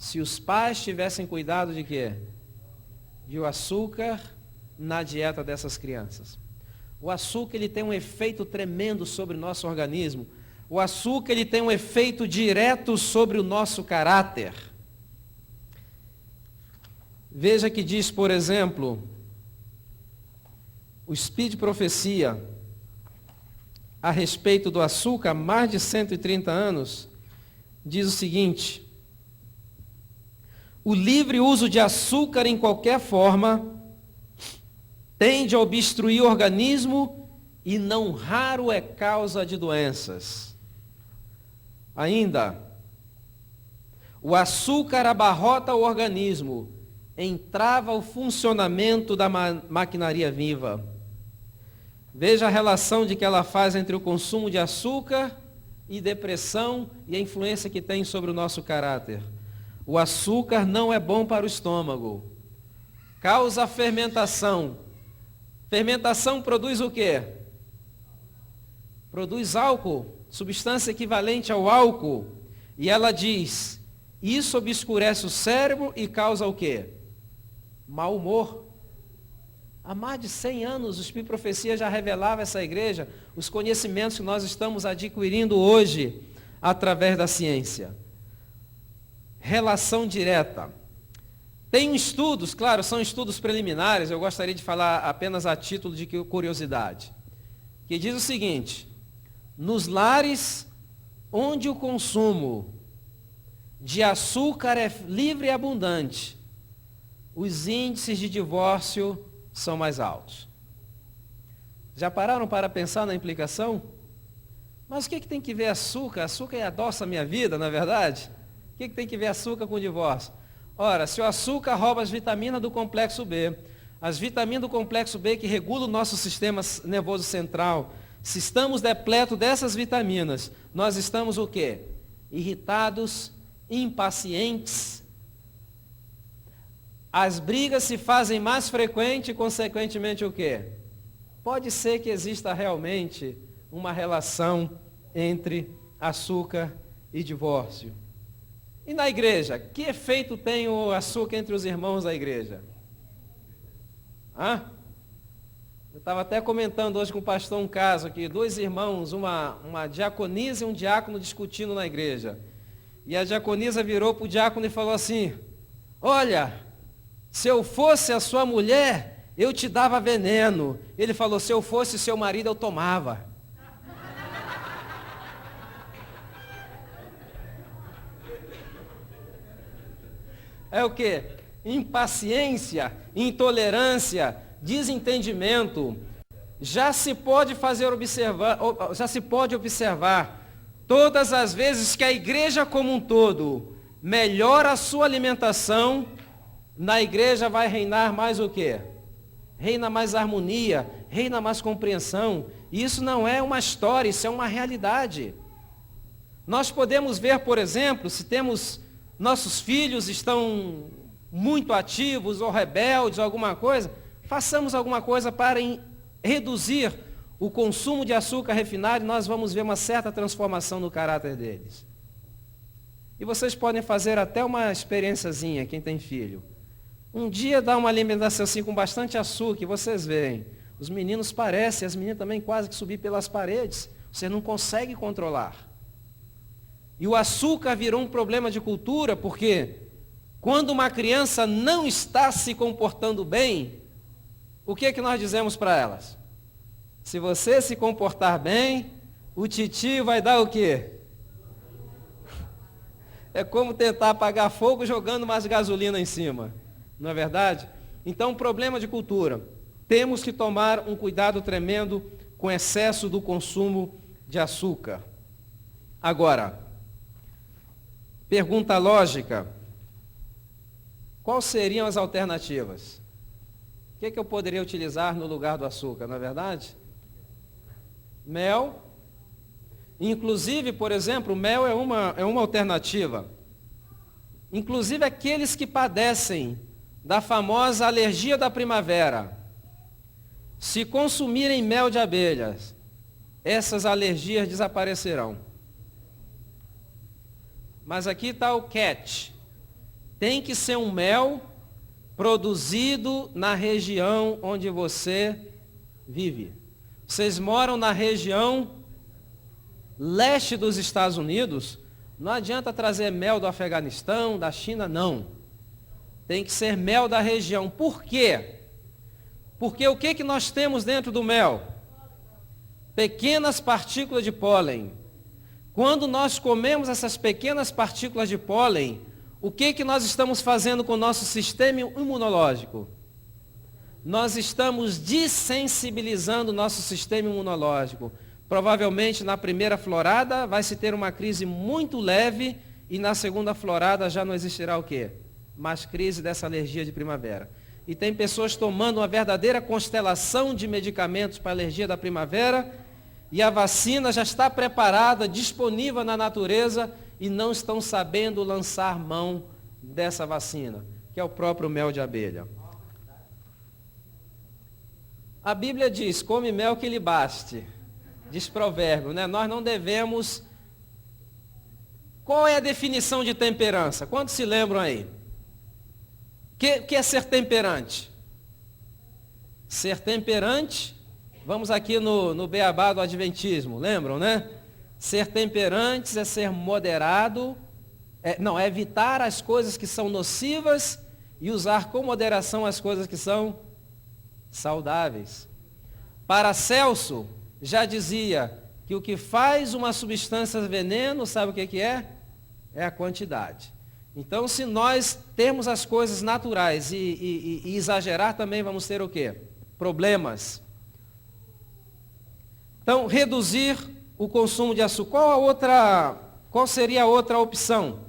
se os pais tivessem cuidado de quê? De o açúcar na dieta dessas crianças. O açúcar ele tem um efeito tremendo sobre o nosso organismo. O açúcar ele tem um efeito direto sobre o nosso caráter. Veja que diz, por exemplo, o Speed Profecia, a respeito do açúcar, há mais de 130 anos, diz o seguinte: o livre uso de açúcar em qualquer forma tende a obstruir o organismo e não raro é causa de doenças. Ainda, o açúcar abarrota o organismo, entrava o funcionamento da maquinaria viva. Veja a relação de que ela faz entre o consumo de açúcar e depressão e a influência que tem sobre o nosso caráter. O açúcar não é bom para o estômago. Causa fermentação. Fermentação produz o quê? Produz álcool, substância equivalente ao álcool. E ela diz, isso obscurece o cérebro e causa o quê? Mau humor. Há mais de 100 anos, o Espírito Profecia já revelava a essa igreja os conhecimentos que nós estamos adquirindo hoje através da ciência. Relação direta. Tem estudos, claro, são estudos preliminares, eu gostaria de falar apenas a título de curiosidade, que diz o seguinte: nos lares onde o consumo de açúcar é livre e abundante, os índices de divórcio são mais altos. Já pararam para pensar na implicação? Mas o que tem que ver açúcar? Açúcar adoça a minha vida, não é verdade? O que tem que ver açúcar com divórcio? Ora, se o açúcar rouba as vitaminas do complexo B, as vitaminas do complexo B que regulam o nosso sistema nervoso central, se estamos depletos dessas vitaminas, nós estamos o quê? Irritados, impacientes. As brigas se fazem mais frequentes e, consequentemente, o quê? Pode ser que exista realmente uma relação entre açúcar e divórcio. E na igreja, que efeito tem o açúcar entre os irmãos da igreja? Eu estava até comentando hoje com o pastor um caso aqui, dois irmãos, uma diaconisa e um diácono discutindo na igreja. E a diaconisa virou para o diácono e falou assim: olha, se eu fosse a sua mulher, eu te dava veneno. Ele falou: se eu fosse seu marido, eu tomava. É o quê? Impaciência, intolerância, desentendimento. Já se pode observar todas as vezes que a igreja como um todo melhora a sua alimentação, na igreja vai reinar mais o quê? Reina mais harmonia, reina mais compreensão. Isso não é uma história, isso é uma realidade. Nós podemos ver, por exemplo, se temos nossos filhos estão muito ativos ou rebeldes ou alguma coisa, façamos alguma coisa para reduzir o consumo de açúcar refinado e nós vamos ver uma certa transformação no caráter deles. E vocês podem fazer até uma experiênciazinha, quem tem filho. Um dia dá uma alimentação assim com bastante açúcar e vocês veem. Os meninos parecem, as meninas também quase que subir pelas paredes. Você não consegue controlar. E o açúcar virou um problema de cultura, porque quando uma criança não está se comportando bem, o que é que nós dizemos para elas? Se você se comportar bem, o titio vai dar o quê? É como tentar apagar fogo jogando mais gasolina em cima, não é verdade? Então, problema de cultura. Temos que tomar um cuidado tremendo com o excesso do consumo de açúcar. Agora, pergunta lógica: quais seriam as alternativas? O que eu poderia utilizar no lugar do açúcar, não é verdade? Mel. Inclusive, por exemplo, mel é uma alternativa. Inclusive aqueles que padecem da famosa alergia da primavera, se consumirem mel de abelhas, essas alergias desaparecerão. Mas aqui está o catch. tem que ser um mel produzido na região onde você vive. Vocês moram na região leste dos Estados Unidos, não adianta trazer mel do Afeganistão, da China, não. Tem que ser mel da região. Por quê? Porque o que nós temos dentro do mel? Pequenas partículas de pólen. Quando nós comemos essas pequenas partículas de pólen, o que nós estamos fazendo com o nosso sistema imunológico? Nós estamos dessensibilizando o nosso sistema imunológico. Provavelmente na primeira florada vai se ter uma crise muito leve e na segunda florada já não existirá o quê? Mais crise dessa alergia de primavera. E tem pessoas tomando uma verdadeira constelação de medicamentos para a alergia da primavera e a vacina já está preparada, disponível na natureza e não estão sabendo lançar mão dessa vacina, que é o próprio mel de abelha. A Bíblia diz, come mel que lhe baste. Diz provérbio, né? Nós não devemos... Qual é a definição de temperança? Quantos se lembram aí? O que é ser temperante? Ser temperante, vamos aqui no beabá do adventismo, lembram, né? Ser temperantes é ser moderado, é evitar as coisas que são nocivas e usar com moderação as coisas que são saudáveis. Paracelso já dizia que o que faz uma substância veneno, sabe o que é? É a quantidade. Então, se nós termos as coisas naturais e exagerar, também vamos ter o quê? Problemas. Então, reduzir o consumo de açúcar. Qual seria a outra opção?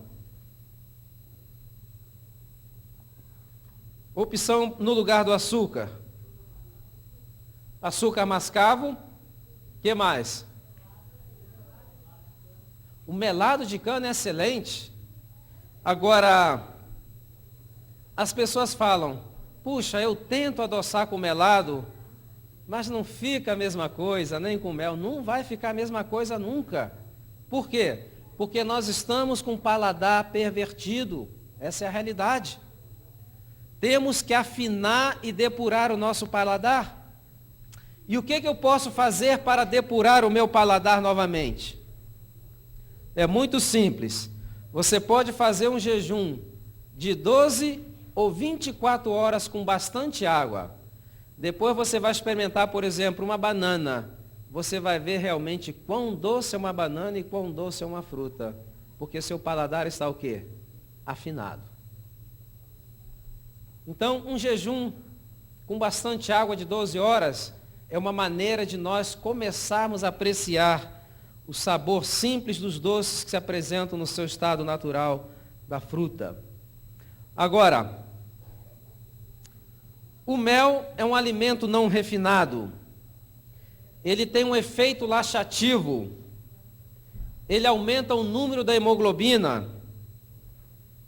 Opção no lugar do açúcar. Açúcar mascavo. O que mais? O melado de cana é excelente. Agora, as pessoas falam, puxa, eu tento adoçar com melado, mas não fica a mesma coisa, nem com mel. Não vai ficar a mesma coisa nunca. Por quê? Porque nós estamos com o paladar pervertido. Essa é a realidade. Temos que afinar e depurar o nosso paladar. E o que eu posso fazer para depurar o meu paladar novamente? É muito simples. Você pode fazer um jejum de 12 ou 24 horas com bastante água. Depois você vai experimentar, por exemplo, uma banana. Você vai ver realmente quão doce é uma banana e quão doce é uma fruta. Porque seu paladar está o quê? Afinado. Então, um jejum com bastante água de 12 horas é uma maneira de nós começarmos a apreciar o sabor simples dos doces que se apresentam no seu estado natural da fruta. Agora, o mel é um alimento não refinado. Ele tem um efeito laxativo. Ele aumenta o número da hemoglobina.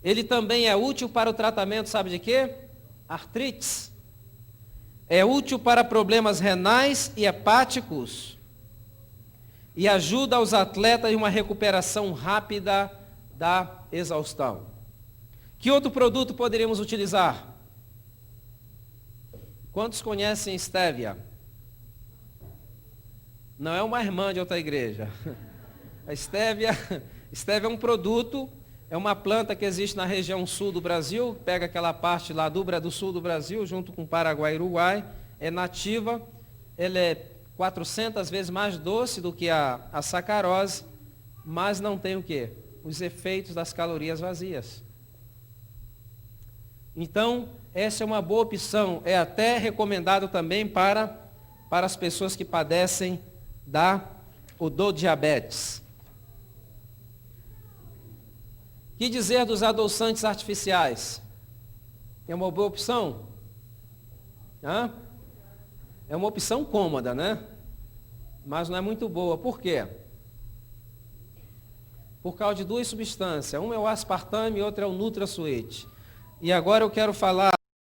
Ele também é útil para o tratamento, sabe de quê? Artrites. É útil para problemas renais e hepáticos. E ajuda os atletas em uma recuperação rápida da exaustão. Que outro produto poderíamos utilizar? Quantos conhecem Stevia? Não é uma irmã de outra igreja. A Stevia é um produto, é uma planta que existe na região sul do Brasil, pega aquela parte lá do sul do Brasil, junto com Paraguai e Uruguai, é nativa, ela é 400 vezes mais doce do que a sacarose, mas não tem o quê? Os efeitos das calorias vazias. Então, essa é uma boa opção. É até recomendado também para as pessoas que padecem do diabetes. Que dizer dos adoçantes artificiais? É uma boa opção? Hã? É uma opção cômoda, né? Mas não é muito boa. Por quê? Por causa de duas substâncias. Uma é o aspartame e outra é o NutraSweet. E agora eu quero falar